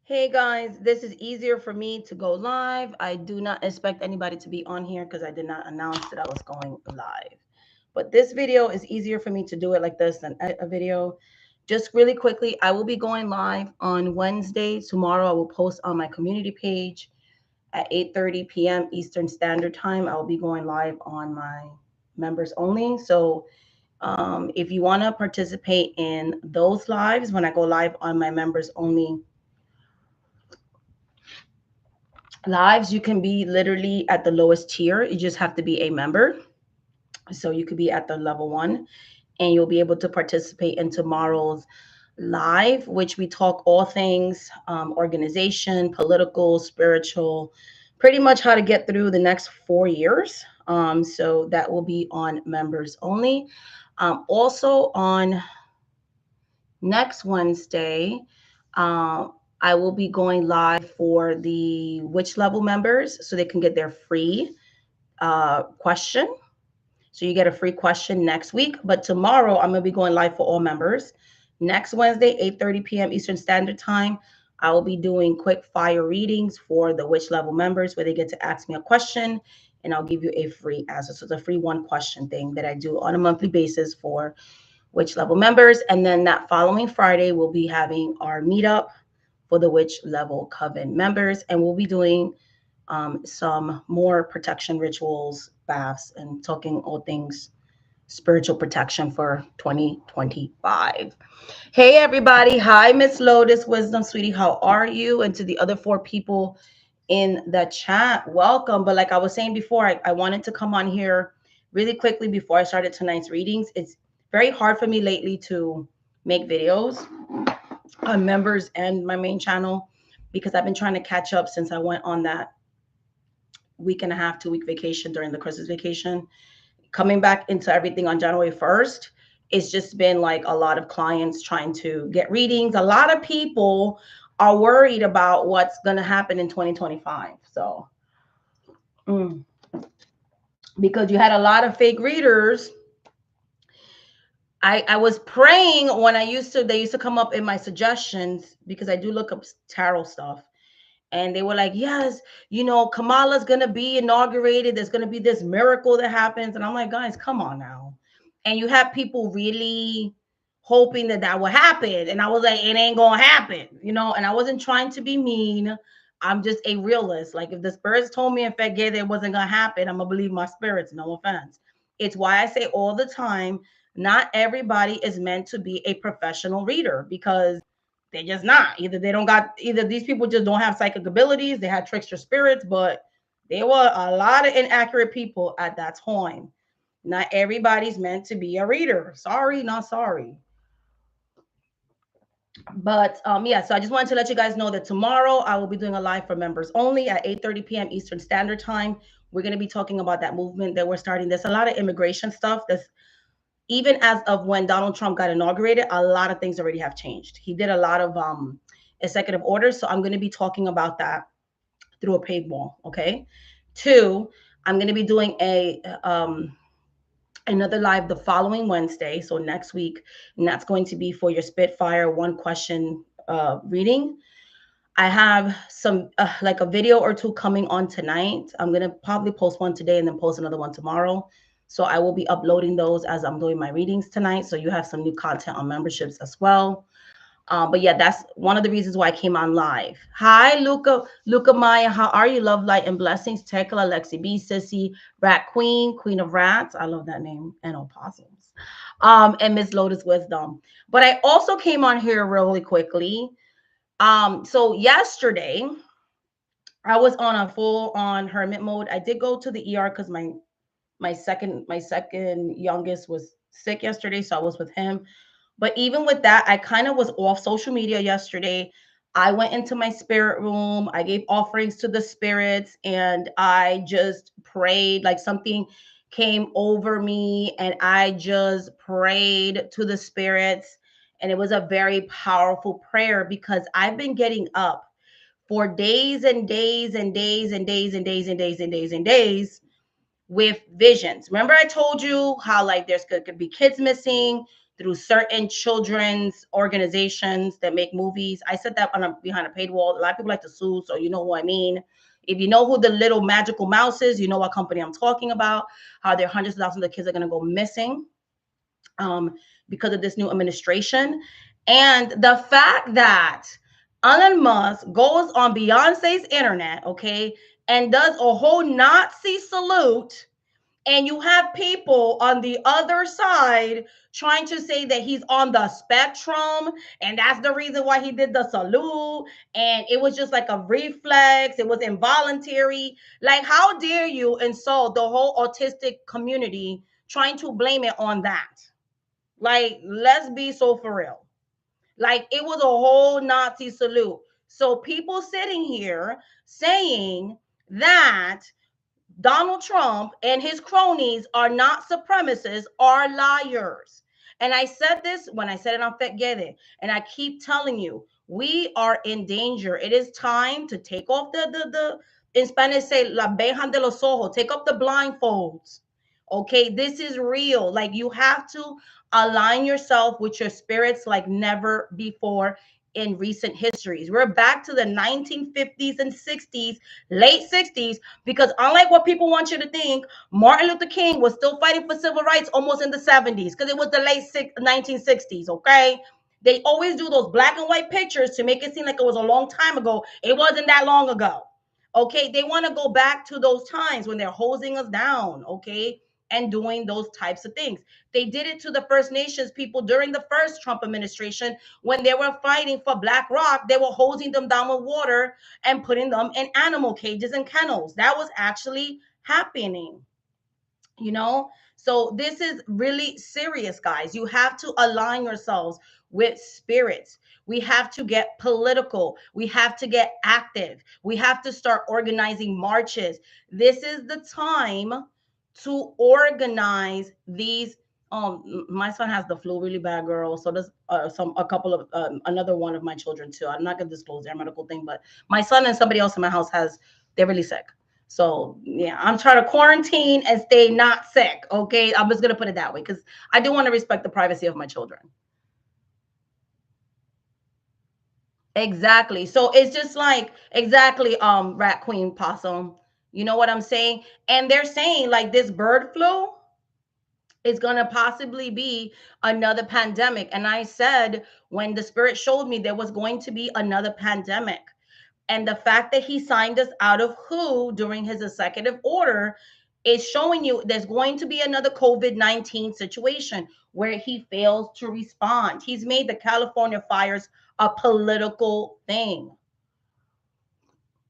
Hey guys, this is easier for me to go live. I do not expect anybody to be on here because I did not announce that I was going live. But this video is easier for me to do it like this than edit a video. Just really quickly, I will be going live on Wednesday. Tomorrow I will post on my community page at 8:30 p.m. Eastern Standard Time. I will be going live on my members only. So if you want to participate in those lives, when I go live on my members only lives, you can be literally at the lowest tier. You just have to be a member. So you could be at the level one and you'll be able to participate in tomorrow's live, which we talk all things organization, political, spiritual, pretty much how to get through the next 4 years. So that will be on members only. Also on next Wednesday, um, I will be going live for the Witch Level members so they can get their free question. So you get a free question next week. But tomorrow, I'm going to be going live for all members. Next Wednesday, 8:30 p.m. Eastern Standard Time, I will be doing quick fire readings for the Witch Level members where they get to ask me a question and I'll give you a free answer. So it's a free one question thing that I do on a monthly basis for Witch Level members. And then that following Friday, we'll be having our meetup for the Witch Level Coven members. And we'll be doing some more protection rituals, baths, and talking all things spiritual protection for 2025. Hey, everybody. Hi, Miss Lotus Wisdom, sweetie. How are you? And to the other four people in the chat, welcome. But like I was saying before, I wanted to come on here really quickly before I started tonight's readings. It's very hard for me lately to make videos on members and my main channel because I've been trying to catch up since I went on that week and a half, 2 week vacation during the Christmas vacation. Coming back into everything on January 1st, it's just been like a lot of clients trying to get readings. A lot of people are worried about what's going to happen in 2025. So, because you had a lot of fake readers. I was praying when they used to come up in my suggestions because I do look up tarot stuff. And they were like, yes, Kamala's going to be inaugurated. There's going to be this miracle that happens. And I'm like, guys, come on now. And you have people really hoping that that will happen. And I was like, it ain't going to happen, and I wasn't trying to be mean. I'm just a realist. Like if the spirits told me in fact that it wasn't going to happen, I'm going to believe my spirits. No offense. It's why I say all the time, not everybody is meant to be a professional reader because they're just not. Either these people just don't have psychic abilities, they had trickster spirits, but there were a lot of inaccurate people at that time. Not everybody's meant to be a reader. Sorry, not sorry. But yeah, so I just wanted to let you guys know that tomorrow I will be doing a live for members only at 8:30 p.m. Eastern Standard Time. We're going to be talking about that movement that we're starting. There's a lot of immigration stuff that's even as of when Donald Trump got inaugurated, a lot of things already have changed. He did a lot of executive orders. So I'm going to be talking about that through a paywall. Okay. Two, I'm going to be doing another live the following Wednesday. So next week, and that's going to be for your Spitfire one question reading. I have some like a video or two coming on tonight. I'm going to probably post one today and then post another one tomorrow. So I will be uploading those as I'm doing my readings tonight. So you have some new content on memberships as well. But yeah, that's one of the reasons why I came on live. Hi, Luca Maya. How are you? Love, light, and blessings. Tekla, Lexi B, Sissy, Rat Queen, Queen of Rats. I love that name. And opossums. And Miss Lotus Wisdom. But I also came on here really quickly. So yesterday I was on a full on hermit mode. I did go to the ER because my second youngest was sick yesterday, so I was with him. But even with that, I kind of was off social media yesterday. I went into my spirit room. I gave offerings to the spirits and I just prayed like something came over me and I just prayed to the spirits. And it was a very powerful prayer because I've been getting up for days and days and days and days and days and days and days and days with visions. Remember I told you how like there's could be kids missing, through certain children's organizations that make movies. I said that behind a paid wall. A lot of people like to sue, so you know who I mean. If you know who the little magical mouse is, you know what company I'm talking about, how there are hundreds of thousands of kids are going to go missing because of this new administration. And the fact that Elon Musk goes on Beyonce's internet, okay, and does a whole Nazi salute, and you have people on the other side trying to say that he's on the spectrum, and that's the reason why he did the salute, and it was just like a reflex, it was involuntary. Like, how dare you insult the whole autistic community trying to blame it on that? Like, let's be so for real. Like, it was a whole Nazi salute. So people sitting here saying that Donald Trump and his cronies are not supremacists, are liars. And I said this when I said it on Fetgede, and I keep telling you, we are in danger. It is time to take off the in Spanish say la bejan de los ojos, take off the blindfolds. Okay, this is real. Like, you have to align yourself with your spirits like never before in recent histories. We're back to the 1950s and 60s, late 60s, because unlike what people want you to think, Martin Luther King was still fighting for civil rights almost in the 70s, because it was the late 1960s, okay? They always do those black and white pictures to make it seem like it was a long time ago. It wasn't that long ago. Okay, they want to go back to those times when they're hosing us down, okay, and doing those types of things. They did it to the First Nations people during the first Trump administration when they were fighting for Black Rock. They were hosing them down with water and putting them in animal cages and kennels. That was actually happening, you know? So this is really serious, guys. You have to align yourselves with spirits. We have to get political. We have to get active. We have to start organizing marches. This is the time to organize these. My son has the flu really bad, girl. So does a couple of another one of my children too. I'm not gonna disclose their medical thing, but my son and somebody else in my house they're really sick. So yeah, I'm trying to quarantine and stay not sick. Okay, I'm just gonna put it that way because I do want to respect the privacy of my children. Exactly. So it's just like exactly Rat Queen Possum. You know what I'm saying? And they're saying like this bird flu is going to possibly be another pandemic. And I said when the spirit showed me there was going to be another pandemic. And the fact that he signed us out of WHO during his executive order is showing you there's going to be another COVID-19 situation where he fails to respond. He's made the California fires a political thing.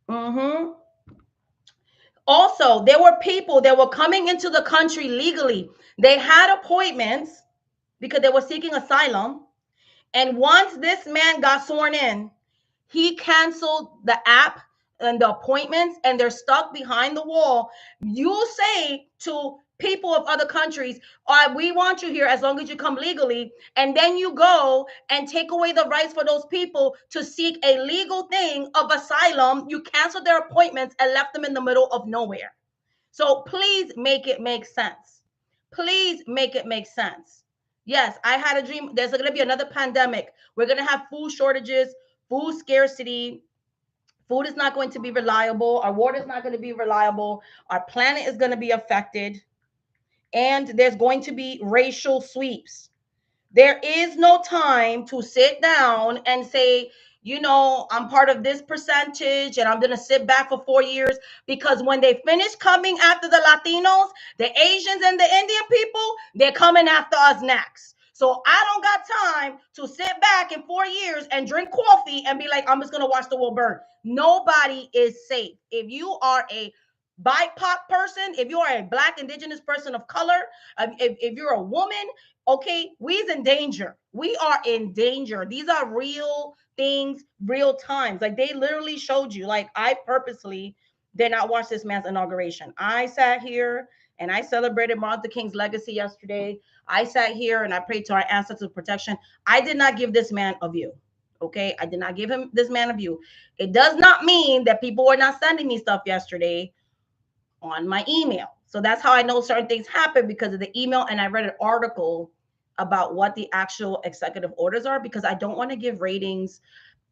Mm-hmm. Also, there were people that were coming into the country legally. They had appointments because they were seeking asylum. And once this man got sworn in, he canceled the app and the appointments, and they're stuck behind the wall. You say to people of other countries, we want you here as long as you come legally. And then you go and take away the rights for those people to seek a legal thing of asylum. You canceled their appointments and left them in the middle of nowhere. So please make it make sense. Please make it make sense. Yes, I had a dream. There's going to be another pandemic. We're going to have food shortages, food scarcity. Food is not going to be reliable. Our water is not going to be reliable. Our planet is going to be affected. And there's going to be racial sweeps. There is no time to sit down and say, you know, I'm part of this percentage and I'm going to sit back for 4 years, because when they finish coming after the Latinos, the Asians and the Indian people, they're coming after us next. So I don't got time to sit back in 4 years and drink coffee and be like, I'm just going to watch the world burn. Nobody is safe. If you are a BIPOC person, if you are a Black Indigenous person of color, if you're a woman, okay, we's in danger. We are in danger. These are real things, real times. Like they literally showed you. Like I purposely did not watch this man's inauguration. I sat here and I celebrated Martin Luther King's legacy yesterday. I sat here and I prayed to our ancestors' protection. I did not give this man a view. Okay, I did not give him this man a view. It does not mean that people were not sending me stuff yesterday on my email. So that's how I know certain things happen, because of the email. And I read an article about what the actual executive orders are, because I don't want to give ratings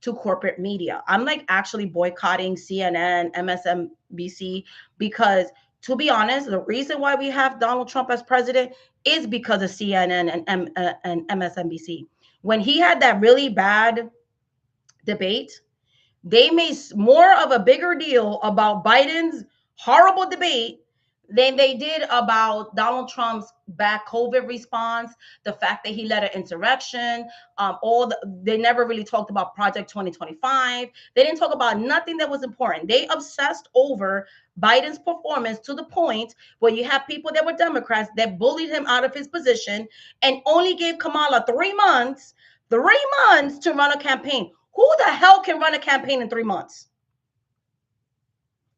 to corporate media. I'm like actually boycotting CNN, MSNBC, because to be honest, the reason why we have Donald Trump as president is because of CNN and MSNBC. When he had that really bad debate, they made more of a bigger deal about Biden's horrible debate than they did about Donald Trump's bad COVID response, the fact that he led an insurrection. They never really talked about Project 2025. They didn't talk about nothing that was important. They obsessed over Biden's performance to the point where you have people that were Democrats that bullied him out of his position and only gave Kamala 3 months, 3 months to run a campaign. Who the hell can run a campaign in 3 months?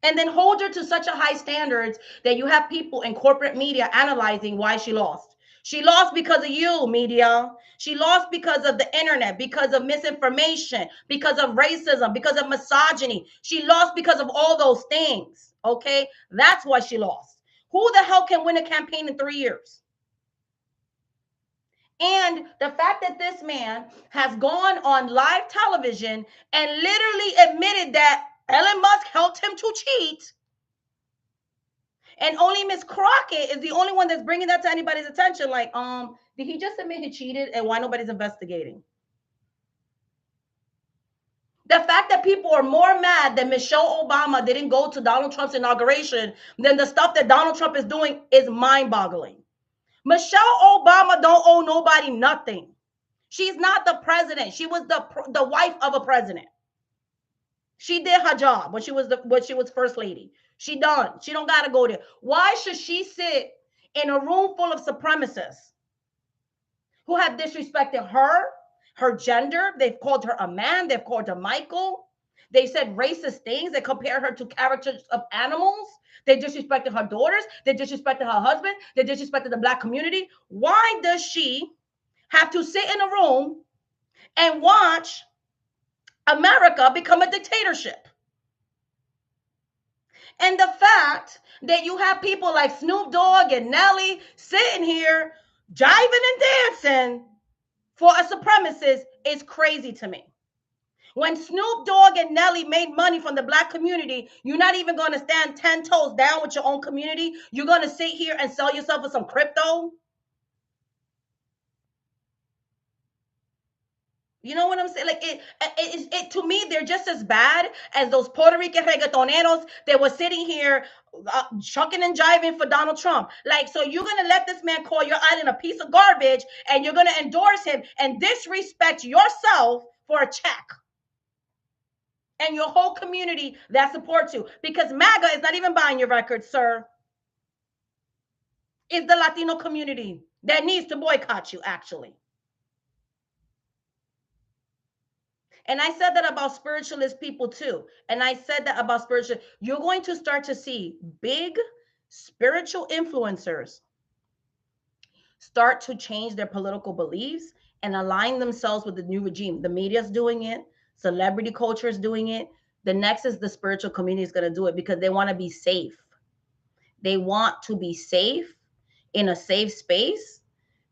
And then hold her to such a high standards that you have people in corporate media analyzing why she lost. She lost because of you, media. She lost because of the internet, because of misinformation, because of racism, because of misogyny. She lost because of all those things. Okay? That's why she lost. Who the hell can win a campaign in 3 years? And the fact that this man has gone on live television and literally admitted that Elon Musk helped him to cheat, and only Miss Crockett is the only one that's bringing that to anybody's attention. Like, did he just admit he cheated, and why nobody's investigating? The fact that people are more mad that Michelle Obama didn't go to Donald Trump's inauguration than the stuff that Donald Trump is doing is mind-boggling. Michelle Obama don't owe nobody nothing. She's not the president. She was the wife of a president. She did her job when she was first lady. She done. She don't gotta go there. Why should she sit in a room full of supremacists who have disrespected her gender? They've called her a man. They've called her Michael. They said racist things. They compared her to characters of animals. They disrespected her daughters. They disrespected her husband. They disrespected the Black community. Why does she have to sit in a room and watch America become a dictatorship? And the fact that you have people like Snoop Dogg and Nelly sitting here jiving and dancing for a supremacist is crazy to me. When Snoop Dogg and Nelly made money from the Black community, you're not even going to stand 10 toes down with your own community. You're going to sit here and sell yourself for some crypto. You know what I'm saying? Like it to me, they're just as bad as those Puerto Rican reggaetoneros that were sitting here chucking and jiving for Donald Trump. Like, so you're going to let this man call your island a piece of garbage and you're going to endorse him and disrespect yourself for a check and your whole community that supports you, because MAGA is not even buying your records, sir. It's the Latino community that needs to boycott you, actually. And I said that about spiritualist people too. And I said that about spiritual. You're going to start to see big spiritual influencers start to change their political beliefs and align themselves with the new regime. The media's doing it. Celebrity culture is doing it. The next is the spiritual community is going to do it because they want to be safe. They want to be safe in a safe space.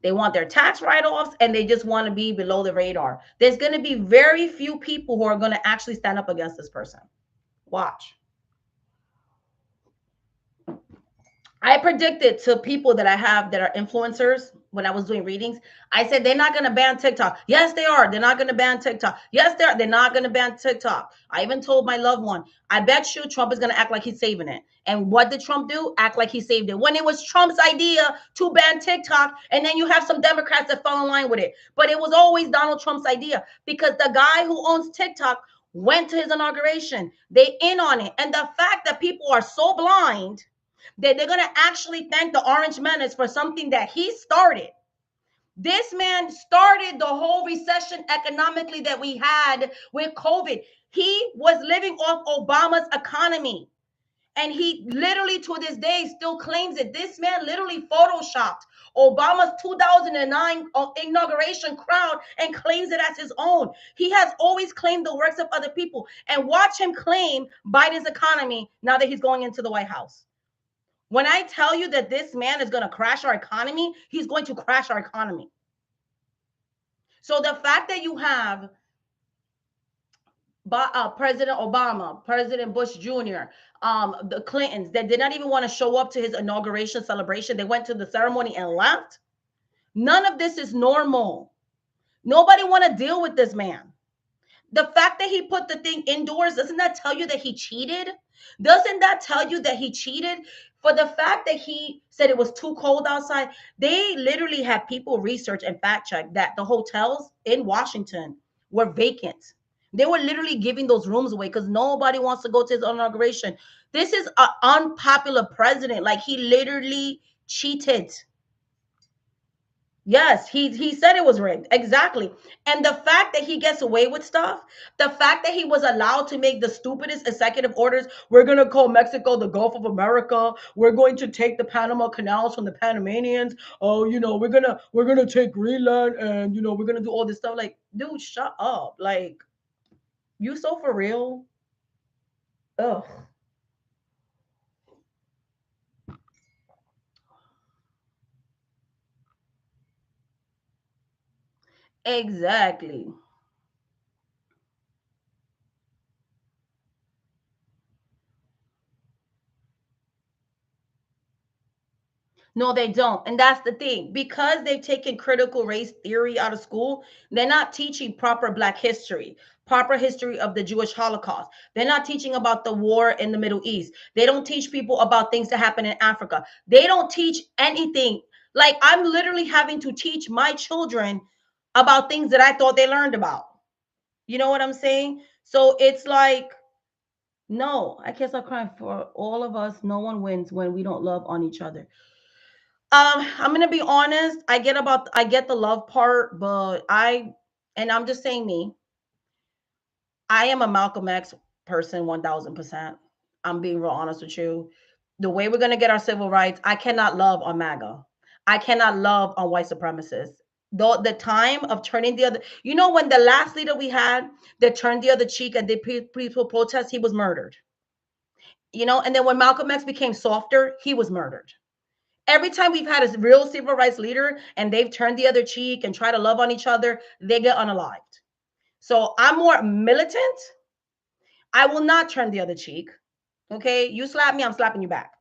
They want their tax write-offs and they just want to be below the radar. There's going to be very few people who are going to actually stand up against this person. Watch. I predicted to people that I have that are influencers when I was doing readings, I said, they're not going to ban TikTok. Yes, they are. They're not going to ban TikTok. Yes, they are. They're not going to ban TikTok. I even told my loved one, I bet you Trump is going to act like he's saving it. And what did Trump do? Act like he saved it. When it was Trump's idea to ban TikTok, and then you have some Democrats that fell in line with it. But it was always Donald Trump's idea because the guy who owns TikTok went to his inauguration. They in on it. And the fact that people are so blind that they're going to actually thank the Orange Menace for something that he started. This man started the whole recession economically that we had with COVID. He was living off Obama's economy. And he literally to this day still claims it. This man literally photoshopped Obama's 2009 inauguration crowd and claims it as his own. He has always claimed the works of other people. And watch him claim Biden's economy now that he's going into the White House. When I tell you that this man is going to crash our economy, he's going to crash our economy. So the fact that you have President Obama, President Bush Jr., the Clintons that did not even want to show up to his inauguration celebration, they went to the ceremony and left. None of this is normal. Nobody want to deal with this man. The fact that he put the thing indoors, doesn't that tell you that he cheated? Doesn't that tell you that he cheated? For the fact that he said it was too cold outside, they literally had people research and fact check that the hotels in Washington were vacant. They were literally giving those rooms away because nobody wants to go to his inauguration. This is an unpopular president. Like, he literally cheated. Yes, he said it was rigged. Exactly. And the fact that he gets away with stuff, the fact that he was allowed to make the stupidest executive orders, we're going to call Mexico the Gulf of America. We're going to take the Panama canals from the Panamanians. Oh, we're going to take Greenland, and we're going to do all this stuff. Like, dude, shut up. Like, you so for real? Ugh. Exactly. No, they don't. And that's the thing. Because they've taken critical race theory out of school, they're not teaching proper Black history, proper history of the Jewish Holocaust. They're not teaching about the war in the Middle East. They don't teach people about things that happen in Africa. They don't teach anything. Like, I'm literally having to teach my children about things that I thought they learned about. You know what I'm saying? So it's like, no, I can't stop crying for all of us. No one wins when we don't love on each other. I'm gonna be honest. I get the love part, but and I'm just saying me. I am a Malcolm X person, 1,000%. I'm being real honest with you. The way we're gonna get our civil rights, I cannot love on MAGA. I cannot love on white supremacists. The time of turning the other, when the last leader we had that turned the other cheek and did peaceful protest, he was murdered. And then when Malcolm X became softer, he was murdered. Every time we've had a real civil rights leader and they've turned the other cheek and try to love on each other, they get unalived. So I'm more militant. I will not turn the other cheek. Okay. You slap me, I'm slapping you back.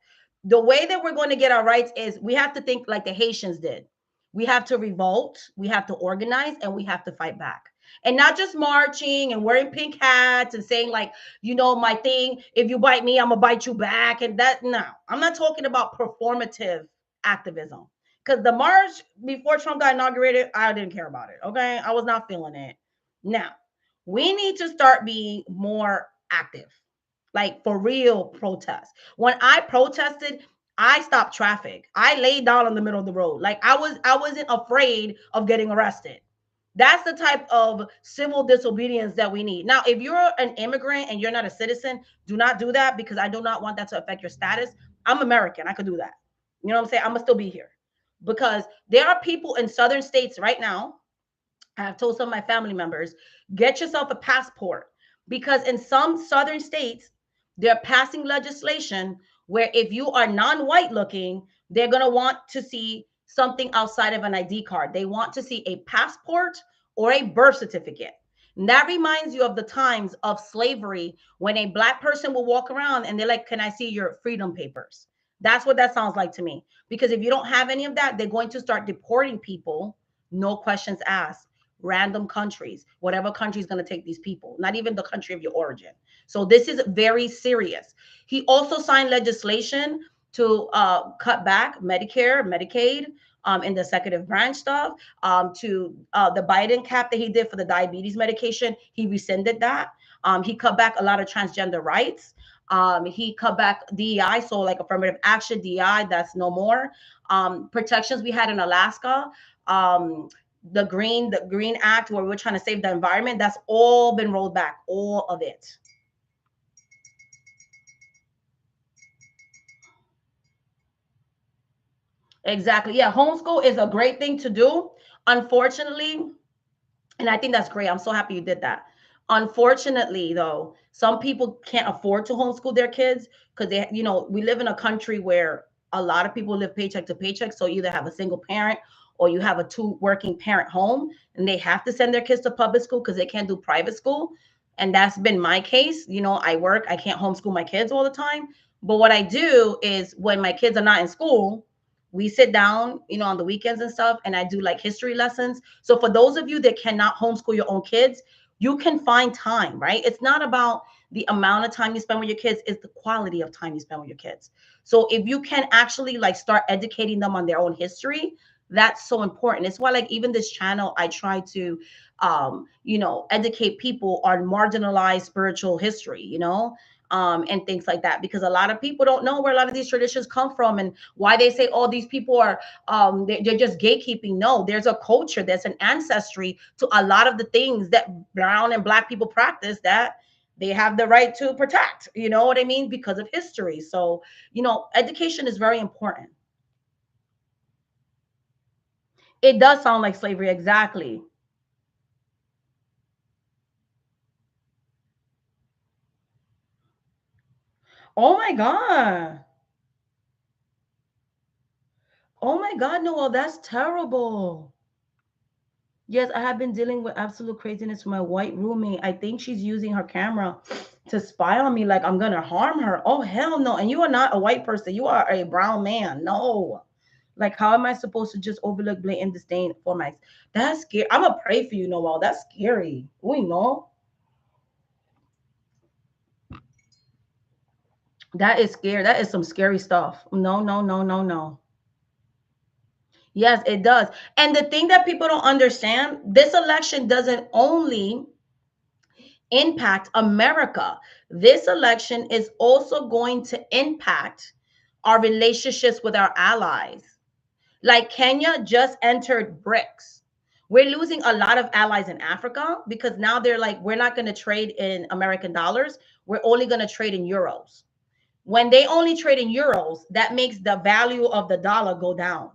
The way that we're going to get our rights is we have to think like the Haitians did. We have to revolt, we have to organize, and we have to fight back. And not just marching and wearing pink hats and saying, like, my thing, if you bite me, I'm going to bite you back. And that, no, I'm not talking about performative activism. Because the march before Trump got inaugurated, I didn't care about it. Okay. I was not feeling it. Now, we need to start being more active, like for real protest. When I protested, I stopped traffic. I laid down in the middle of the road. Like, I wasn't afraid of getting arrested. That's the type of civil disobedience that we need. Now, if you're an immigrant and you're not a citizen, do not do that, because I do not want that to affect your status. I'm American. I could do that. You know what I'm saying? I'm gonna still be here, because there are people in southern states right now. I have told some of my family members, get yourself a passport, because in some southern states, they're passing legislation where if you are non-white looking, they're going to want to see something outside of an ID card. They want to see a passport or a birth certificate. And that reminds you of the times of slavery when a black person will walk around and they're like, "Can I see your freedom papers?" That's what that sounds like to me. Because if you don't have any of that, they're going to start deporting people, no questions asked. Random countries, whatever country is going to take these people, not even the country of your origin. So this is very serious. He also signed legislation to cut back Medicare, Medicaid, in the executive branch stuff. To the Biden cap that he did for the diabetes medication, he rescinded that. He cut back a lot of transgender rights. He cut back DEI, so like affirmative action, DEI, that's no more. Protections we had in Alaska. The Green Act, where we're trying to save the environment, that's all been rolled back, all of it. Exactly. Yeah, homeschool is a great thing to do. Unfortunately, and I think that's great. I'm so happy you did that. Unfortunately, though, some people can't afford to homeschool their kids because we live in a country where a lot of people live paycheck to paycheck. So you either have a single parent or you have a two working parent home and they have to send their kids to public school because they can't do private school. And that's been my case. You know, I work, I can't homeschool my kids all the time. But what I do is when my kids are not in school, we sit down, you know, on the weekends and stuff, and I do like history lessons. So for those of you that cannot homeschool your own kids, you can find time, right? It's not about the amount of time you spend with your kids, it's the quality of time you spend with your kids. So if you can actually like start educating them on their own history, that's so important. It's why like even this channel, I try to you know, educate people on marginalized spiritual history, you know, and things like that, because a lot of people don't know where a lot of these traditions come from and why they say, oh, these people are they're just gatekeeping. No, there's a culture, there's an ancestry to a lot of the things that brown and black people practice that they have the right to protect, you know what I mean, because of history. So, you know, education is very important. It does sound like slavery, exactly. Oh my god. Oh my god, Noel, that's terrible. Yes, I have been dealing with absolute craziness with my white roommate. I think she's using her camera to spy on me like I'm gonna harm her. Oh hell no. And you are not a white person. You are a brown man. No. Like how am I supposed to just overlook blatant disdain for my that's scary. I'm gonna pray for you, Noel. That's scary. We know. That is scary. That is some scary stuff. No, no, no, no, no. Yes, it does. And the thing that people don't understand, this election doesn't only impact America. This election is also going to impact our relationships with our allies. Like Kenya just entered BRICS. We're losing a lot of allies in Africa because now they're like, we're not going to trade in American dollars. We're only going to trade in euros. When they only trade in euros, that makes the value of the dollar go down.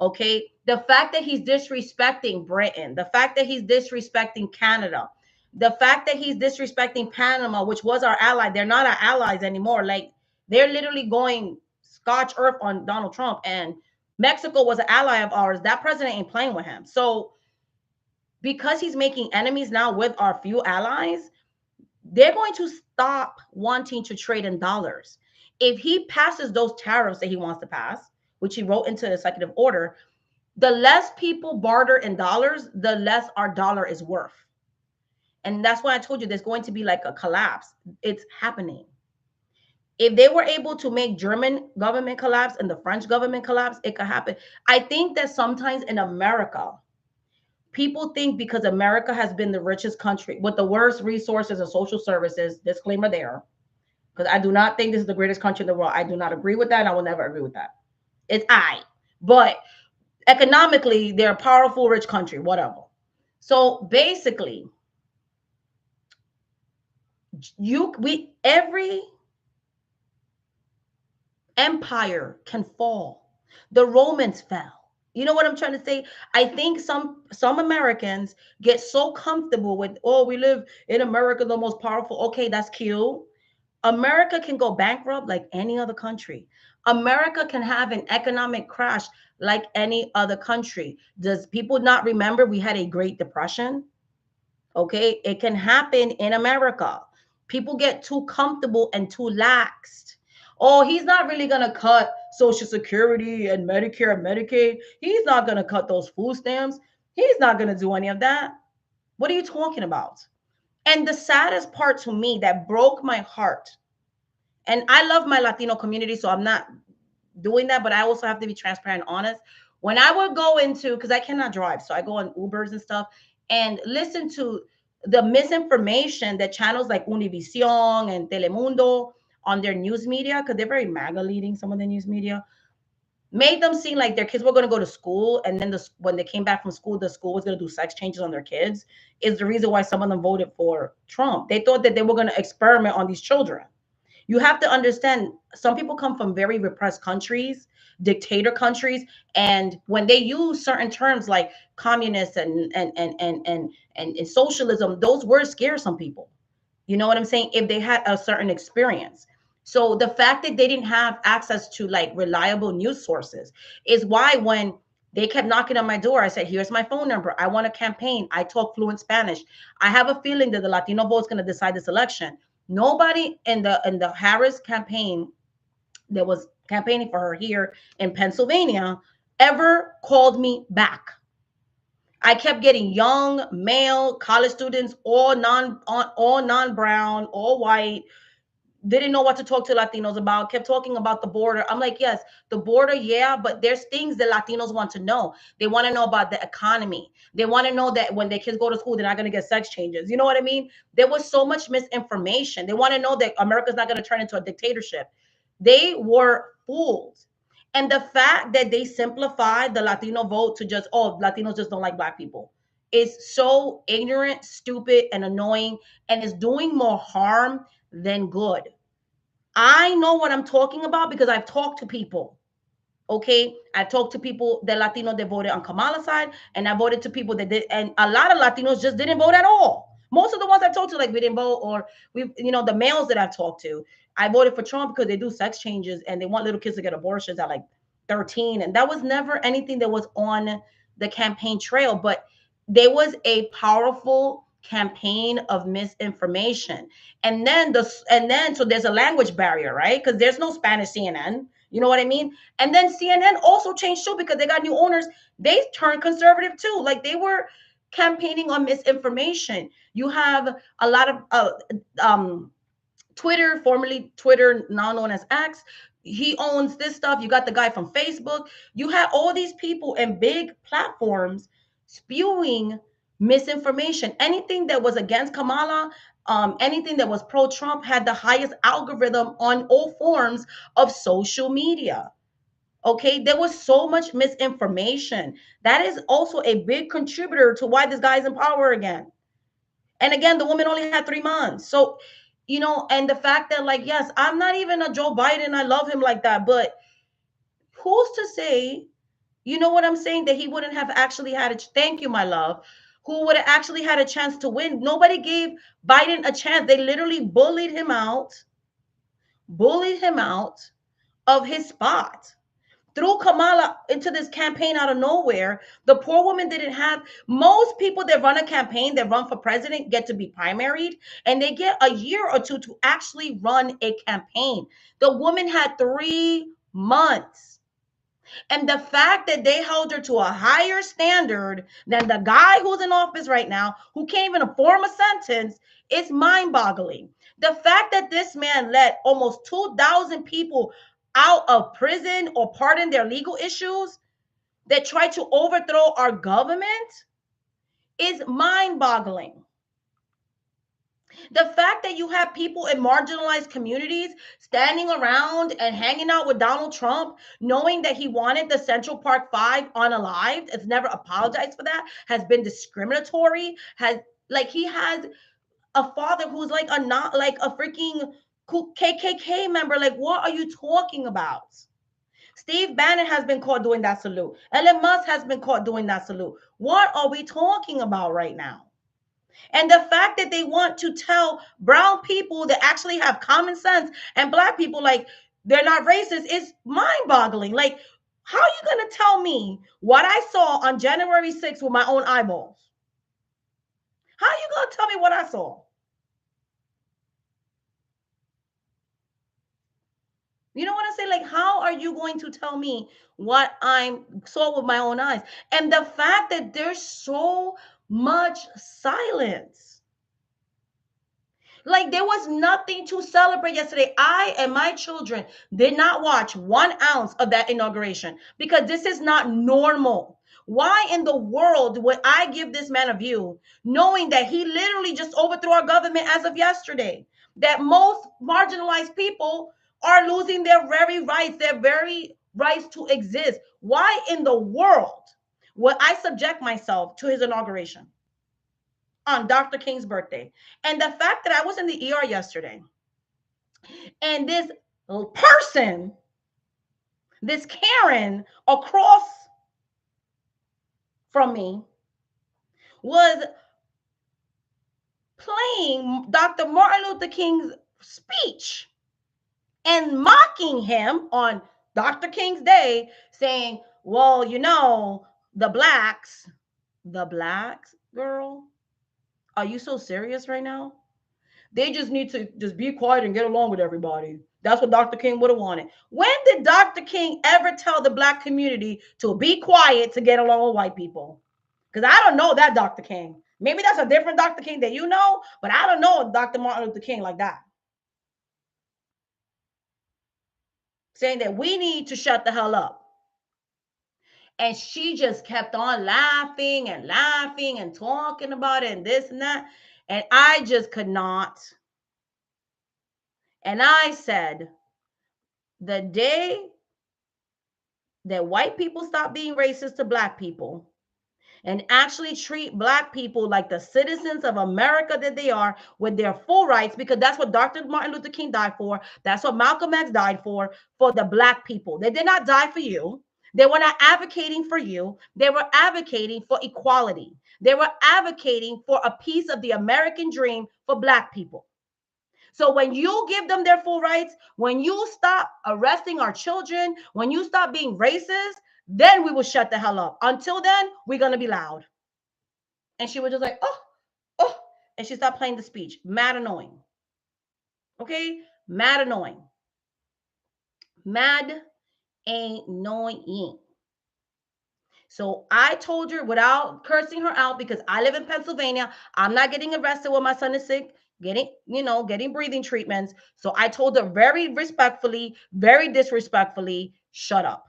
Okay. The fact that he's disrespecting Britain, the fact that he's disrespecting Canada, the fact that he's disrespecting Panama, which was our ally, they're not our allies anymore. Like they're literally going scotch earth on Donald Trump. And Mexico was an ally of ours. That president ain't playing with him. So because he's making enemies now with our few allies, they're going to stop wanting to trade in dollars. If he passes those tariffs that he wants to pass, which he wrote into the executive order, the less people barter in dollars, the less our dollar is worth. And that's why I told you there's going to be like a collapse. It's happening. If they were able to make German government collapse and the French government collapse, it could happen. I think that sometimes in America, people think because America has been the richest country with the worst resources and social services, disclaimer there, because I do not think this is the greatest country in the world. I do not agree with that. And I will never agree with that. It's I. But economically, they're a powerful, rich country, whatever. So basically, every empire can fall. The Romans fell. You know what I'm trying to say? I think some Americans get so comfortable with, oh, we live in America, the most powerful. Okay, that's cute. America can go bankrupt like any other country. America can have an economic crash like any other country. Does people not remember we had a Great Depression? Okay, it can happen in America. People get too comfortable and too laxed. Oh, he's not really going to cut Social Security and Medicare and Medicaid. He's not going to cut those food stamps. He's not going to do any of that. What are you talking about? And the saddest part to me that broke my heart, and I love my Latino community, so I'm not doing that, but I also have to be transparent and honest. When I would go into, because I cannot drive, so I go on Ubers and stuff and listen to the misinformation that channels like Univision and Telemundo on their news media, because they're very MAGA leading some of the news media, made them seem like their kids were going to go to school, and then when they came back from school, the school was going to do sex changes on their kids. Is the reason why some of them voted for Trump. They thought that they were going to experiment on these children. You have to understand, some people come from very repressed countries, dictator countries, and when they use certain terms like communist and socialism, those words scare some people. You know what I'm saying? If they had a certain experience. So the fact that they didn't have access to like reliable news sources is why when They kept knocking on my door. I said, here's my phone number. I want a campaign. I talk fluent Spanish. I have a feeling that the Latino vote is going to decide this election. Nobody in the Harris campaign that was campaigning for her here in Pennsylvania ever called me back. I kept getting young male college students, all non-brown, all white, didn't know what to talk to Latinos about, kept talking about the border. I'm like, yes, the border, yeah, but there's things that Latinos want to know. They want to know about the economy. They want to know that when their kids go to school, they're not going to get sex changes. You know what I mean? There was so much misinformation. They want to know that America's not going to turn into a dictatorship. They were fooled. And the fact that they simplified the Latino vote to just, oh, Latinos just don't like black people is so ignorant, stupid, and annoying, and is doing more harm than good. I know what I'm talking about because I've talked to people. Okay, I talked to people that Latino that voted on Kamala's side, and I voted to people that did, and a lot of Latinos just didn't vote at all. Most of the ones I talked to, like, we didn't vote, or we, the males that I've talked to, I voted for Trump because they do sex changes and they want little kids to get abortions at like 13, and that was never anything that was on the campaign trail. But there was a powerful campaign of misinformation, and then so there's a language barrier, right? Because there's no Spanish CNN. You know what I mean? And then CNN also changed too because they got new owners. They turned conservative too. Like, they were campaigning on misinformation. You have a lot of Twitter, formerly Twitter, now known as X. He owns this stuff. You got the guy from Facebook. You had all these people and big platforms spewing misinformation. Anything that was against Kamala, anything that was pro Trump, had the highest algorithm on all forms of social media. Okay, there was so much misinformation. That is also a big contributor to why this guy's in power again. And again, the woman only had 3 months. So, and the fact that, like, yes, I'm not even a Joe Biden. I love him like that. But who's to say, you know what I'm saying, that he wouldn't have actually had thank you, my love, who would have actually had a chance to win? Nobody gave Biden a chance. They literally bullied him out of his spot, threw Kamala into this campaign out of nowhere. The poor woman didn't have, most people that run a campaign, that run for president, get to be primaried, and they get a year or two to actually run a campaign. The woman had 3 months. And the fact that they held her to a higher standard than the guy who's in office right now, who can't even form a sentence, is mind boggling. The fact that this man let almost 2,000 people out of prison or pardon their legal issues that try to overthrow our government is mind boggling. The fact that you have people in marginalized communities standing around and hanging out with Donald Trump, knowing that he wanted the Central Park Five unalived, has never apologized for that, has been discriminatory, has, like, he has a father who's like a, not like a freaking KKK member. Like, what are you talking about? Steve Bannon has been caught doing that salute. Elon Musk has been caught doing that salute. What are we talking about right now? And the fact that they want to tell brown people that actually have common sense and black people like they're not racist is mind-boggling. Like, how are you going to tell me what I saw on January 6th with my own eyeballs? How are you going to tell me what I saw? You know what I'm saying? Like, how are you going to tell me what I saw with my own eyes? And the fact that there's so much silence. Like, there was nothing to celebrate yesterday. I and my children did not watch 1 ounce of that inauguration because this is not normal. Why in the world would I give this man a view knowing that he literally just overthrew our government as of yesterday? That most marginalized people are losing their very rights to exist. Why in the world would I subject myself to his inauguration on Dr. King's birthday? And the fact that I was in the ER yesterday and this person, this Karen across from me, was playing Dr. Martin Luther King's speech and mocking him on Dr. King's day, saying, Well, the blacks, girl, are you so serious right now? They just need to just be quiet and get along with everybody. That's what Dr. King would have wanted. When did Dr. King ever tell the black community to be quiet to get along with white people? Because I don't know that Dr. King. Maybe that's a different Dr. King that you know, but I don't know Dr. Martin Luther King like that. Saying that we need to shut the hell up. And she just kept on laughing and laughing and talking about it and this and that. And I just could not. And I said, the day that white people stop being racist to black people and actually treat black people like the citizens of America that they are with their full rights, because that's what Dr. Martin Luther King died for. That's what Malcolm X died for the black people. They did not die for you. They were not advocating for you. They were advocating for equality. They were advocating for a piece of the American dream for black people. So when you give them their full rights, when you stop arresting our children, when you stop being racist, then we will shut the hell up. Until then, we're going to be loud. And she was just like, oh, and she stopped playing the speech. Mad annoying. Okay? Mad annoying. Mad annoying. So I told her without cursing her out, because I live in Pennsylvania, I'm not getting arrested when my son is sick, getting breathing treatments. So I told her very respectfully, very disrespectfully, shut up.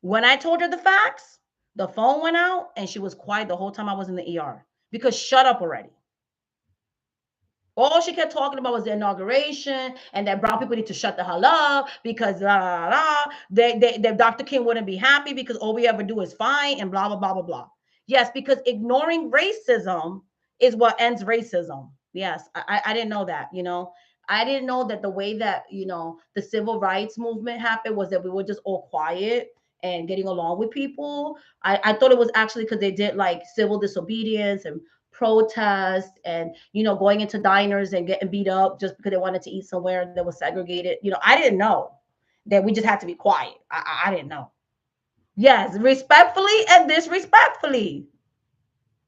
When I told her the facts, the phone went out and she was quiet the whole time I was in the ER, because shut up already. All she kept talking about was the inauguration and that brown people need to shut the hell up because Dr. King wouldn't be happy because all we ever do is fight and blah, blah, blah, blah, blah. Yes, because ignoring racism is what ends racism. Yes, I didn't know that, I didn't know that the way that, the civil rights movement happened was that we were just all quiet and getting along with people. I thought it was actually because they did like civil disobedience and protest and going into diners and getting beat up just because they wanted to eat somewhere that was segregated. I didn't know that we just had to be quiet. I didn't know. Yes, respectfully and disrespectfully.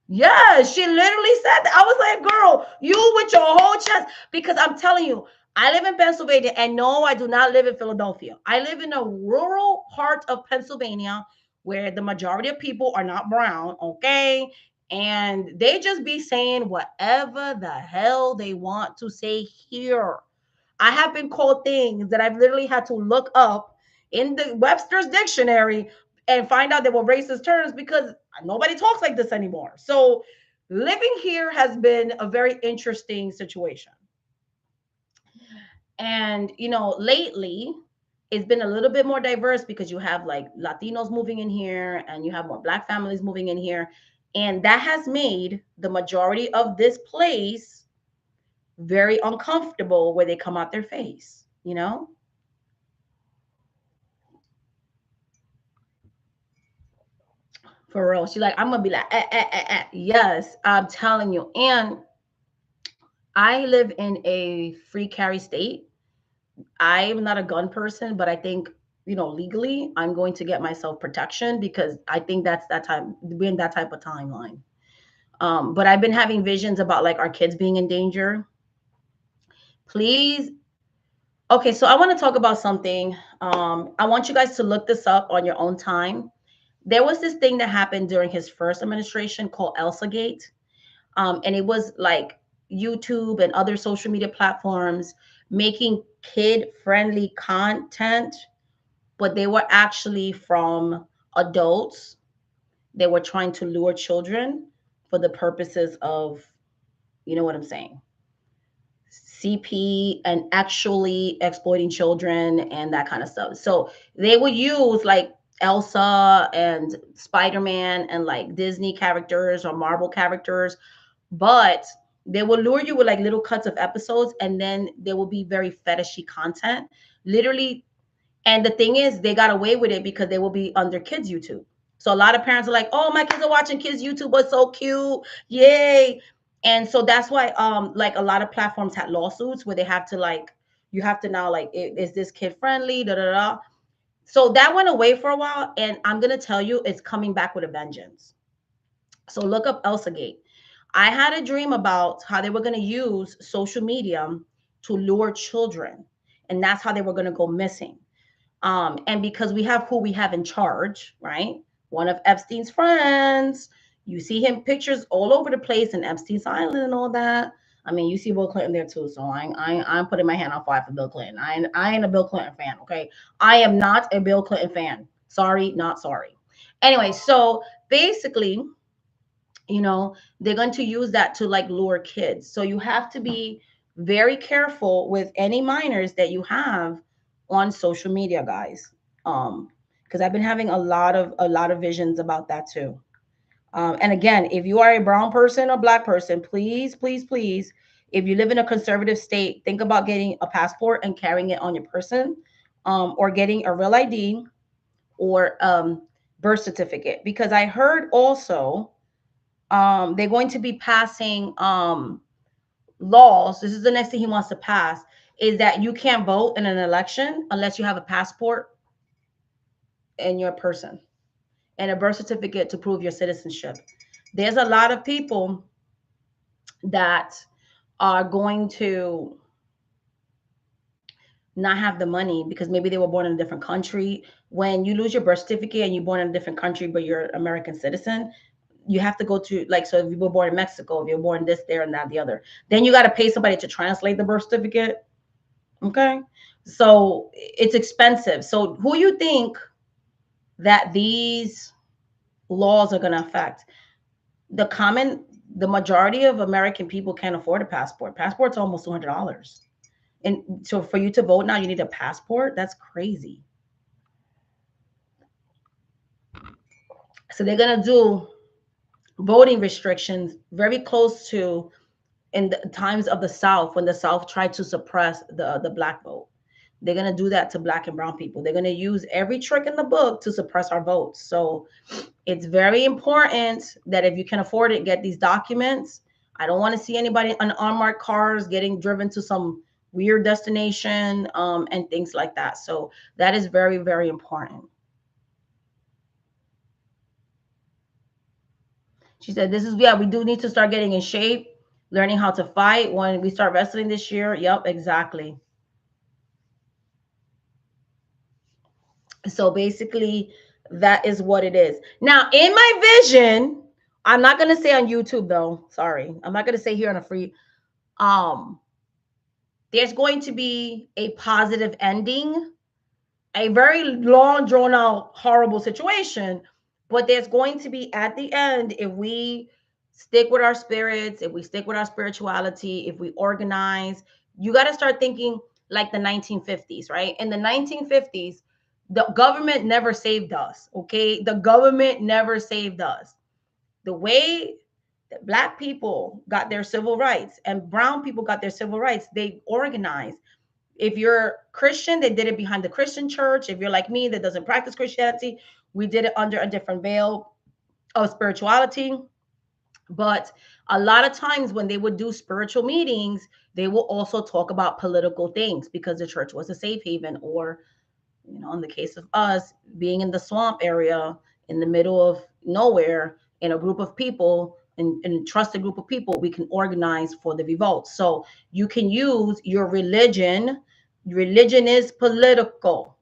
Yes, she literally said that. I was like, girl, you with your whole chest, because I'm telling you, I live in Pennsylvania, and no, I do not live in Philadelphia. I live in a rural part of Pennsylvania where the majority of people are not brown, okay? And they just be saying whatever the hell they want to say here. I have been called things that I've literally had to look up in the Webster's dictionary and find out they were racist terms, because nobody talks like this anymore. So living here has been a very interesting situation. And, lately it's been a little bit more diverse because you have like Latinos moving in here and you have more Black families moving in here. And that has made the majority of this place very uncomfortable where they come out their face. For real. She's like, I'm gonna be like, yes, I'm telling you. And I live in a free carry state. I'm not a gun person, but I think, legally, I'm going to get myself protection because I think that's that time, we're in that type of timeline. But I've been having visions about like our kids being in danger. Please. Okay, so I want to talk about something. I want you guys to look this up on your own time. There was this thing that happened during his first administration called Elsa Gate. And it was like YouTube and other social media platforms making kid friendly content, but they were actually from adults. They were trying to lure children for the purposes of, you know what I'm saying, CP, and actually exploiting children and that kind of stuff. So they would use like Elsa and Spider-Man and like Disney characters or Marvel characters, but they will lure you with like little cuts of episodes, and then there will be very fetishy content, literally. And the thing is, they got away with it because they will be under kids YouTube. So a lot of parents are like, oh, my kids are watching kids YouTube, but so cute, yay. And so that's why like a lot of platforms had lawsuits where they have to like, you have to now like, is this kid friendly, da da da. So that went away for a while, and I'm going to tell you, it's coming back with a vengeance. So look up ElsaGate. I had a dream about how they were going to use social media to lure children, and that's how they were going to go missing. And because we have who we have in charge, right? One of Epstein's friends, you see him pictures all over the place in Epstein's Island and all that. I mean, you see Bill Clinton there too. So I'm putting my hand on fire for Bill Clinton. I ain't a Bill Clinton fan, okay? I am not a Bill Clinton fan. Sorry, not sorry. Anyway, so basically, they're going to use that to like lure kids. So you have to be very careful with any minors that you have on social media, guys. Because I've been having a lot of visions about that too. And again, if you are a brown person or black person, please, please, please, if you live in a conservative state, think about getting a passport and carrying it on your person, or getting a real ID, or birth certificate. Because I heard also, they're going to be passing laws. This is the next thing he wants to pass, is that you can't vote in an election unless you have a passport in your person and a birth certificate to prove your citizenship. There's a lot of people that are going to not have the money because maybe they were born in a different country. When you lose your birth certificate and you're born in a different country but you're an American citizen, you have to go to, like, so if you were born in Mexico, if you're born this, there, and that, the other, then you got to pay somebody to translate the birth certificate. Okay. So it's expensive. So who you think that these laws are going to affect? The majority of American people can't afford a passport. Passport's almost $200. And so for you to vote now, you need a passport. That's crazy. So they're going to do voting restrictions very close to in the times of the South, when the South tried to suppress the black vote. They're going to do that to black and brown people. They're going to use every trick in the book to suppress our votes. So it's very important that if you can afford it, get these documents. I don't want to see anybody on unmarked cars getting driven to some weird destination, and things like that. So that is very, very important. She said, this is, yeah, we do need to start getting in shape, learning how to fight when we start wrestling this year. Yep, exactly. So basically, that is what it is. Now, in my vision, I'm not going to say on YouTube though. Sorry. I'm not going to say here on a free. Um, there's going to be a positive ending, a very long, drawn out, horrible situation, but there's going to be at the end, if we stick with our spirits, if we stick with our spirituality, if we organize, you got to start thinking like the 1950s, right? In the 1950s, the government never saved us, okay? The government never saved us. The way that black people got their civil rights and brown people got their civil rights, they organized. If you're Christian, they did it behind the Christian church. If you're like me that doesn't practice Christianity, we did it under a different veil of spirituality. But a lot of times when they would do spiritual meetings, they will also talk about political things because the church was a safe haven. Or, in the case of us being in the swamp area in the middle of nowhere, in a group of people, and trust a group of people, we can organize for the revolt. So you can use your religion. Religion is political.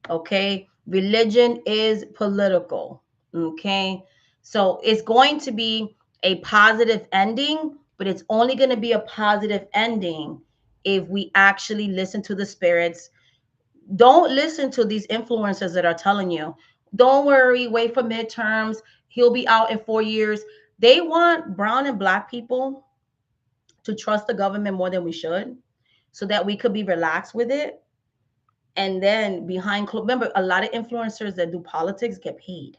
Okay. Religion is political. Okay. So it's going to be a positive ending, but it's only going to be a positive ending if we actually listen to the spirits. Don't listen to these influencers that are telling you, don't worry, wait for midterms. He'll be out in 4 years. They want brown and black people to trust the government more than we should so that we could be relaxed with it. And then behind closed, remember, a lot of influencers that do politics get paid.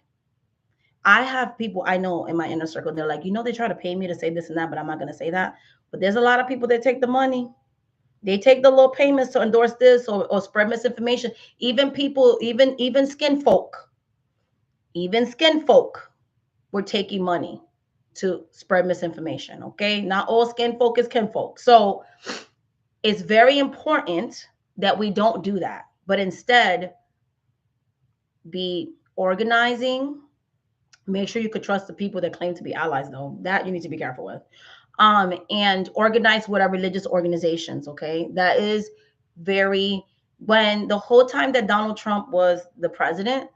I have people I know in my inner circle, they're like, they try to pay me to say this and that, but I'm not going to say that. But there's a lot of people that take the money. They take the little payments to endorse this, or spread misinformation. Even people, even skin folk were taking money to spread misinformation. Okay. Not all skin folk is kin folk. So it's very important that we don't do that, but instead be organizing. Make sure you could trust the people that claim to be allies, though. That you need to be careful with. And organize with our religious organizations. Okay, that is very. When the whole time that Donald Trump was the president,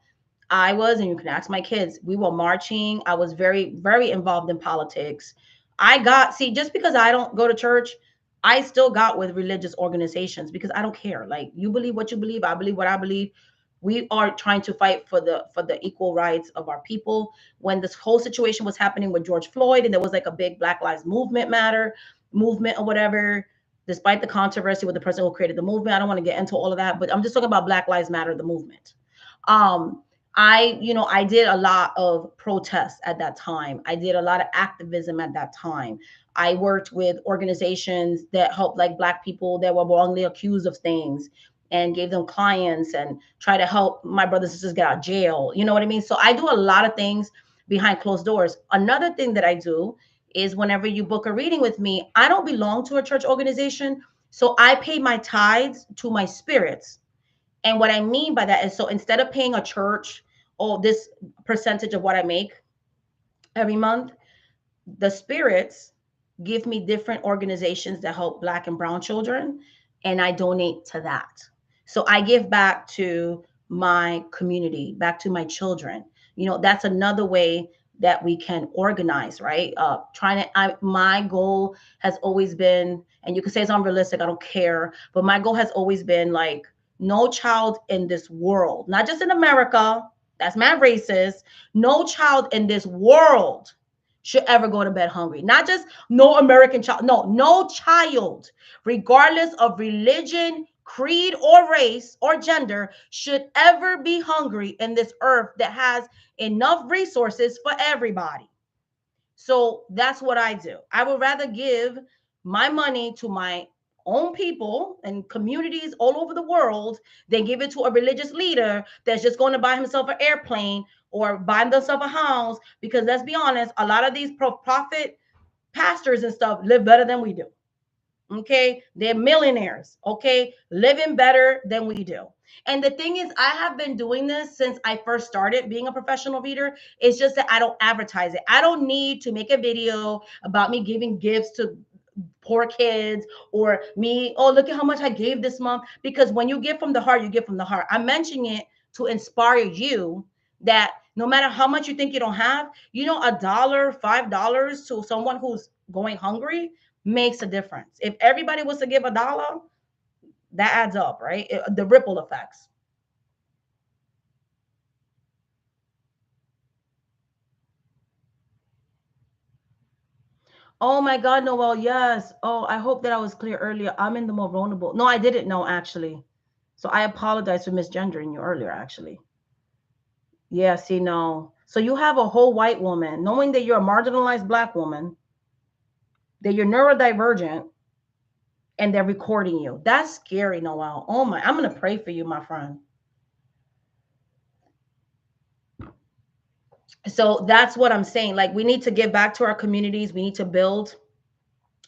I was, and you can ask my kids, we were marching. I was very, very involved in politics. I got, see, just because I don't go to church, I still got with religious organizations because I don't care. Like, you believe what you believe, I believe what I believe. We are trying to fight for the equal rights of our people. When this whole situation was happening with George Floyd, and there was like a big Black Lives Movement matter movement or whatever, despite the controversy with the person who created the movement, I don't want to get into all of that, but I'm just talking about Black Lives Matter, the movement. Um, I did a lot of protests at that time. I did a lot of activism at that time. I worked with organizations that helped like Black people that were wrongly accused of things and gave them clients and try to help my brothers and sisters get out of jail. You know what I mean? So I do a lot of things behind closed doors. Another thing that I do is whenever you book a reading with me, I don't belong to a church organization. So I pay my tithes to my spirits. And what I mean by that is, so instead of paying a church or this percentage of what I make every month, the spirits give me different organizations that help Black and Brown children, and I donate to that. So I give back to my community, back to my children. That's another way that we can organize, right? My goal has always been, and you can say it's unrealistic, I don't care, but my goal has always been like, no child in this world, not just in America, that's mad racist, no child in this world should ever go to bed hungry. Not just no American child. No, no child, regardless of religion, creed, or race or gender, should ever be hungry in this earth that has enough resources for everybody. So that's what I do. I would rather give my money to my own people and communities all over the world than give it to a religious leader that's just going to buy himself an airplane or buy themselves a house. Because let's be honest, a lot of these profit pastors and stuff live better than we do. Okay, they're millionaires. Okay, living better than we do. And the thing is, I have been doing this since I first started being a professional reader. It's just that I don't advertise it. I don't need to make a video about me giving gifts to poor kids or me, oh, look at how much I gave this month. Because when you give from the heart, you give from the heart. I'm mentioning it to inspire you that no matter how much you think you don't have, $1, $5 to someone who's going hungry makes a difference. If everybody was to give $1, that adds up, right? The ripple effects. Oh my God, Noel, yes. Oh, I hope that I was clear earlier. I'm in the more vulnerable. No, I didn't know actually. So I apologize for misgendering you earlier, actually. Yeah, see, no. So you have a whole white woman, knowing that you're a marginalized Black woman, that you're neurodivergent, and they're recording you. That's scary, Noel. Oh my, I'm gonna pray for you, my friend. So that's what I'm saying. Like, we need to give back to our communities. We need to build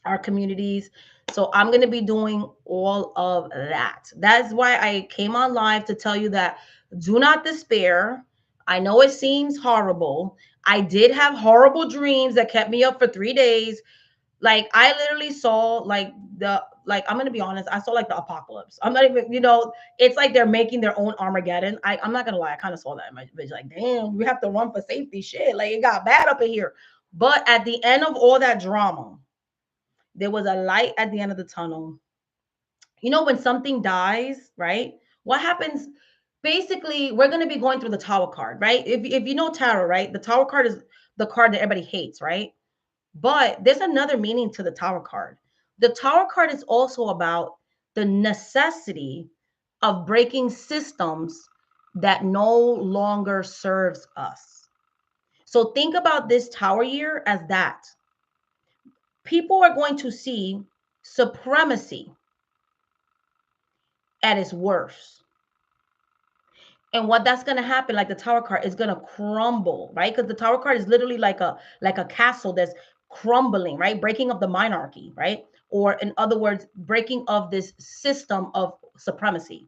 our communities. So I'm going to be doing all of that. That's why I came on live to tell you that do not despair. I know it seems horrible. I did have horrible dreams that kept me up for 3 days. Like, I literally saw I'm gonna be honest, I saw like the apocalypse. I'm not even, it's like they're making their own Armageddon. I'm not gonna lie, I kind of saw that in my vision. Like, damn, we have to run for safety. Shit, like it got bad up in here. But at the end of all that drama, there was a light at the end of the tunnel. When something dies, right? What happens? Basically, we're going to be going through the Tower card, right? If you know tarot, right? The Tower card is the card that everybody hates, right? But there's another meaning to the Tower card. The Tower card is also about the necessity of breaking systems that no longer serves us. So think about this Tower year as that. People are going to see supremacy at its worst. And what that's going to happen, like the Tower card, is going to crumble, right? Because the Tower card is literally like a castle that's crumbling, right? Breaking of the monarchy, right? Or in other words, breaking of this system of supremacy.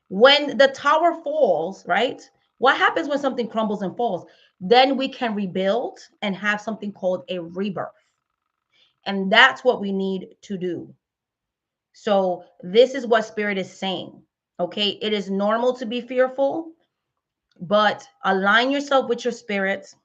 When the tower falls, right? What happens when something crumbles and falls? Then we can rebuild and have something called a rebirth. And that's what we need to do. So, this is what Spirit is saying. Okay. It is normal to be fearful, but align yourself with your spirits.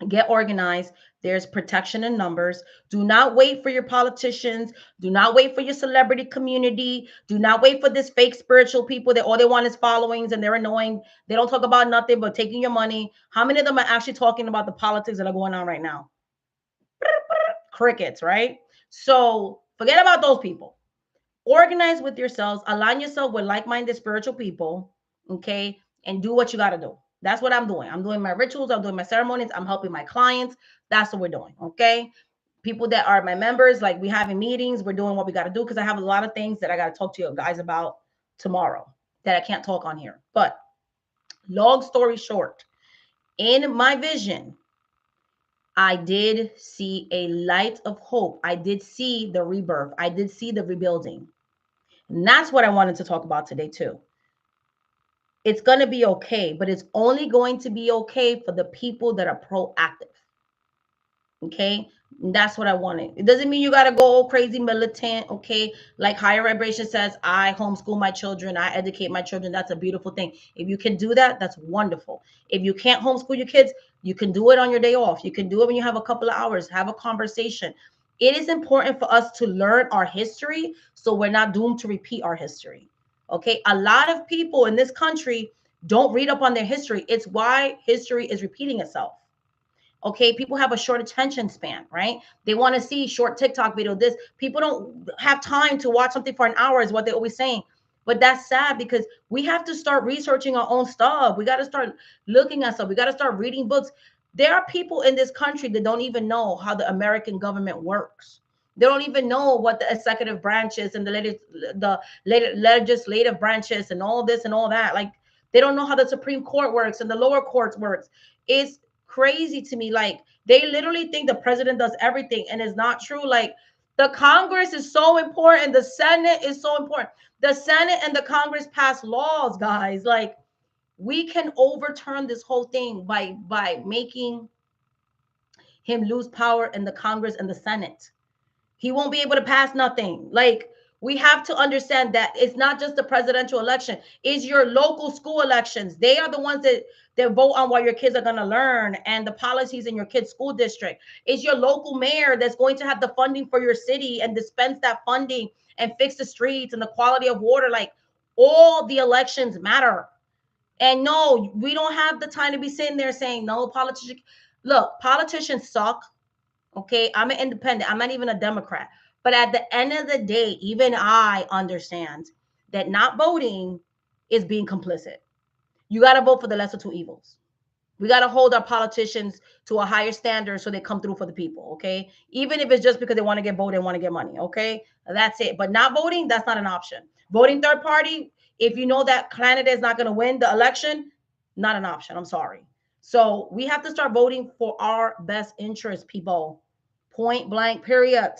Get organized. There's protection in numbers. Do not wait for your politicians. Do not wait for your celebrity community. Do not wait for this fake spiritual people that all they want is followings and they're annoying. They don't talk about nothing but taking your money. How many of them are actually talking about the politics that are going on right now? Crickets, right? So forget about those people. Organize with yourselves, align yourself with like-minded spiritual people, okay, and do what you got to do. That's what I'm doing. I'm doing my rituals, I'm doing my ceremonies, I'm helping my clients. That's what we're doing, okay? People that are my members, like we having meetings, we're doing what we got to do because I have a lot of things that I got to talk to you guys about tomorrow that I can't talk on here. But long story short, in my vision, I did see a light of hope. I did see the rebirth. I did see the rebuilding. And that's what I wanted to talk about today, too. It's going to be okay, but it's only going to be okay for the people that are proactive. Okay. And that's what I wanted. It doesn't mean you got to go all crazy militant. Okay. Like higher vibration says, I homeschool my children. I educate my children. That's a beautiful thing. If you can do that, that's wonderful. If you can't homeschool your kids, you can do it on your day off. You can do it when you have a couple of hours, have a conversation. It is important for us to learn our history so we're not doomed to repeat our history. Okay. A lot of people in this country don't read up on their history. It's why history is repeating itself. Okay, people have a short attention span, right? They want to see short TikTok video. This people don't have time to watch something for an hour, is what they're always saying. But that's sad because we have to start researching our own stuff. We got to start looking at stuff. We got to start reading books. There are people in this country that don't even know how the American government works. They don't even know what the executive branch is and the legislative branches and all this and all that. Like they don't know how the Supreme Court works and the lower courts works. It's crazy to me. Like they literally think the president does everything, and it's not true. Like the Congress is so important. The Senate is so important. The Senate and the Congress pass laws, guys. Like we can overturn this whole thing by making him lose power in the Congress and the Senate. He won't be able to pass nothing. Like we have to understand that it's not just the presidential election, it's your local school elections. They are the ones that vote on what your kids are going to learn and the policies in your kids' school district. It's your local mayor that's going to have the funding for your city and dispense that funding and fix the streets and the quality of water. Like all the elections matter. And no, we don't have the time to be sitting there saying no politician. Look, politicians suck. Okay, I'm an independent. I'm not even a Democrat. But at the end of the day, even I understand that not voting is being complicit. You got to vote for the lesser two evils. We got to hold our politicians to a higher standard so they come through for the people. Okay, even if it's just because they want to get voted and want to get money. Okay, that's it. But not voting, that's not an option. Voting third party, if you know that candidate is not going to win the election, not an option. I'm sorry. So we have to start voting for our best interest, people. Point blank, period.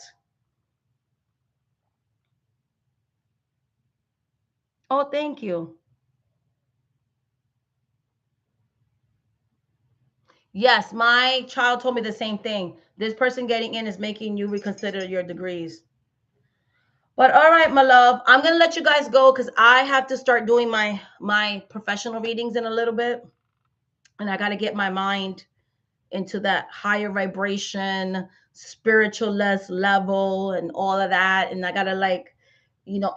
Oh, thank you. Yes, my child told me the same thing. This person getting in is making you reconsider your degrees. But all right, my love, I'm gonna let you guys go because I have to start doing my professional readings in a little bit, and I got to get my mind into that higher vibration, spiritualist level, and all of that. And I gotta like,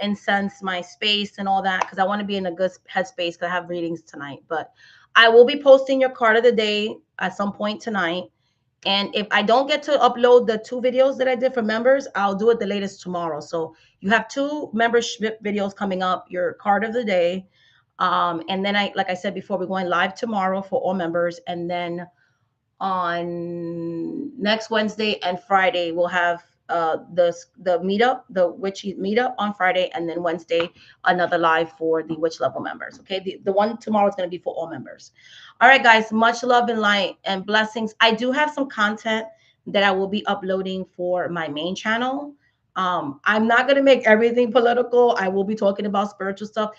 incense my space and all that because I want to be in a good headspace because I have readings tonight. But I will be posting your card of the day at some point tonight. And if I don't get to upload the 2 videos that I did for members, I'll do it the latest tomorrow. So you have 2 membership videos coming up, your card of the day. And then like I said before, we're going live tomorrow for all members. And then on next Wednesday and Friday, we'll have the meetup, the witch meetup on Friday, and then Wednesday another live for the witch level members. Okay, the one tomorrow is going to be for all members. All right, guys, much love and light and blessings. I do have some content that I will be uploading for my main channel. I'm not going to make everything political. I will be talking about spiritual stuff.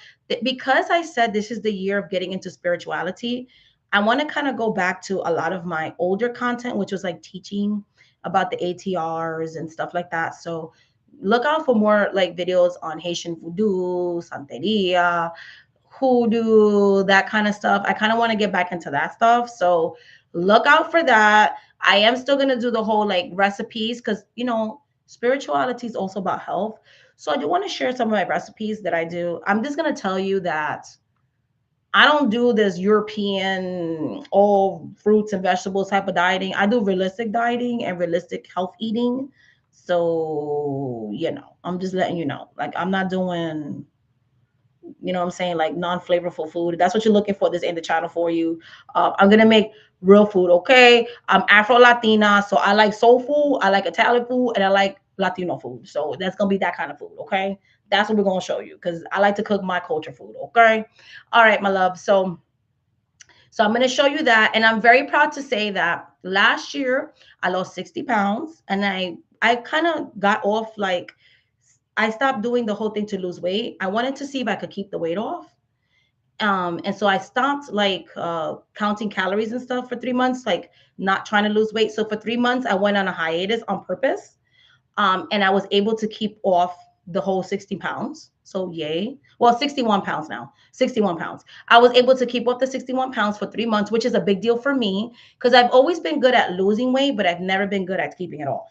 Because I said this is the year of getting into spirituality, I want to kind of go back to a lot of my older content, which was like teaching about the ATRs and stuff like that. So look out for more like videos on Haitian voodoo, Santeria, hoodoo, that kind of stuff. I kind of want to get back into that stuff. So look out for that. I am still going to do the whole like recipes because, spirituality is also about health. So I do want to share some of my recipes that I do. I'm just going to tell you that I don't do this European all fruits and vegetables type of dieting. I do realistic dieting and realistic health eating. So, I'm just letting you know. Like I'm not doing, what I'm saying, like non-flavorful food. That's what you're looking for. This ain't the channel for you. I'm gonna make real food, okay? I'm Afro Latina, so I like soul food, I like Italian food, and I like Latino food. So that's gonna be that kind of food, okay? That's what we're gonna show you because I like to cook my culture food, okay? All right, my love. So I'm gonna show you that, and I'm very proud to say that last year I lost 60 pounds, and I kind of got off like I stopped doing the whole thing to lose weight. I wanted to see if I could keep the weight off. And so I stopped like counting calories and stuff for 3 months, like not trying to lose weight. So for 3 months, I went on a hiatus on purpose. And I was able to keep off the whole 60 pounds. So yay. Well, 61 pounds now. 61 pounds. I was able to keep up the 61 pounds for 3 months, which is a big deal for me because I've always been good at losing weight, but I've never been good at keeping it off.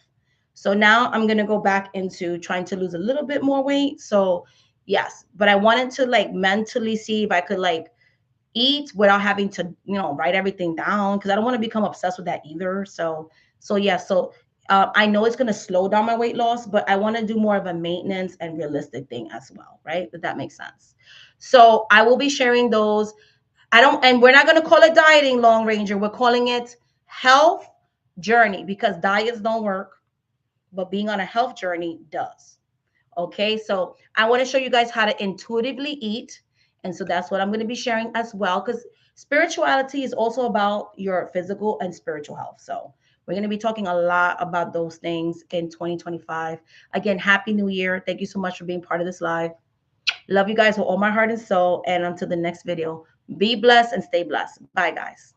So now I'm going to go back into trying to lose a little bit more weight. So yes, but I wanted to like mentally see if I could like eat without having to, write everything down because I don't want to become obsessed with that either. So yeah, so I know it's going to slow down my weight loss, but I want to do more of a maintenance and realistic thing as well, right? If that makes sense. So I will be sharing those. And we're not going to call it dieting, Long Ranger. We're calling it health journey because diets don't work, but being on a health journey does. Okay, so I want to show you guys how to intuitively eat. And so that's what I'm going to be sharing as well, because spirituality is also about your physical and spiritual health. So we're going to be talking a lot about those things in 2025. Again, Happy New Year. Thank you so much for being part of this live. Love you guys with all my heart and soul. And until the next video, be blessed and stay blessed. Bye, guys.